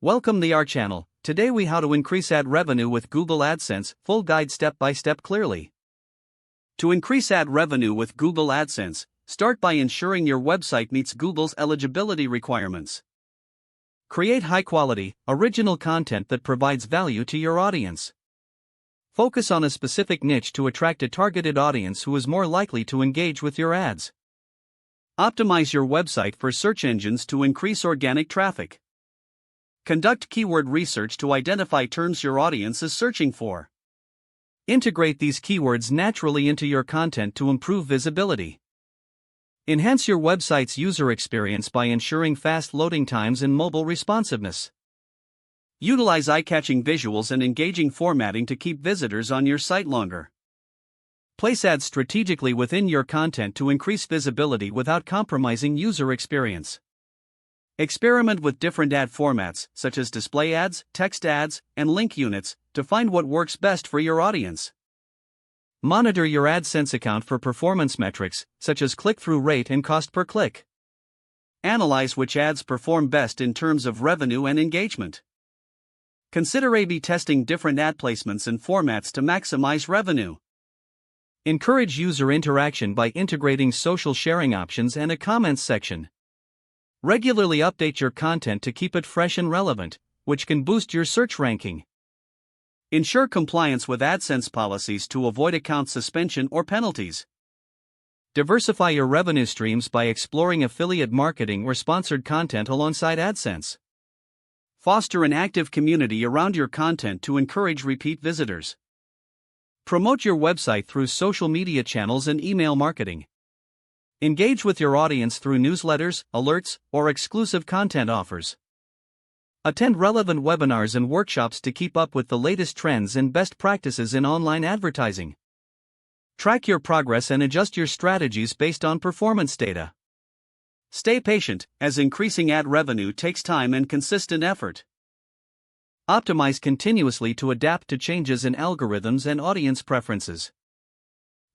Welcome to our channel. Today we how to increase ad revenue with Google AdSense, full guide step by step clearly. To increase ad revenue with Google AdSense, start by ensuring your website meets Google's eligibility requirements. Create high quality, original content that provides value to your audience. Focus on a specific niche to attract a targeted audience who is more likely to engage with your ads. Optimize your website for search engines to increase organic traffic. Conduct keyword research to identify terms your audience is searching for. Integrate these keywords naturally into your content to improve visibility. Enhance your website's user experience by ensuring fast loading times and mobile responsiveness. Utilize eye-catching visuals and engaging formatting to keep visitors on your site longer. Place ads strategically within your content to increase visibility without compromising user experience. Experiment with different ad formats, such as display ads, text ads, and link units, to find what works best for your audience. Monitor your AdSense account for performance metrics, such as click-through rate and cost per click. Analyze which ads perform best in terms of revenue and engagement. Consider A/B testing different ad placements and formats to maximize revenue. Encourage user interaction by integrating social sharing options and a comments section. Regularly update your content to keep it fresh and relevant, which can boost your search ranking. Ensure compliance with AdSense policies to avoid account suspension or penalties. Diversify your revenue streams by exploring affiliate marketing or sponsored content alongside AdSense. Foster an active community around your content to encourage repeat visitors. Promote your website through social media channels and email marketing. Engage with your audience through newsletters, alerts, or exclusive content offers. Attend relevant webinars and workshops to keep up with the latest trends and best practices in online advertising. Track your progress and adjust your strategies based on performance data. Stay patient, as increasing ad revenue takes time and consistent effort. Optimize continuously to adapt to changes in algorithms and audience preferences.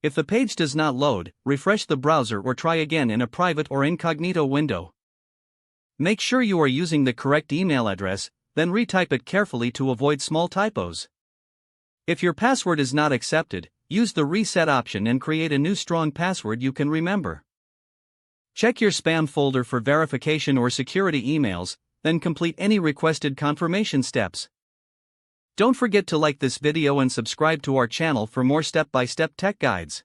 If the page does not load, refresh the browser or try again in a private or incognito window. Make sure you are using the correct email address, then retype it carefully to avoid small typos. If your password is not accepted, use the reset option and create a new strong password you can remember. Check your spam folder for verification or security emails, then complete any requested confirmation steps. Don't forget to like this video and subscribe to our channel for more step-by-step tech guides.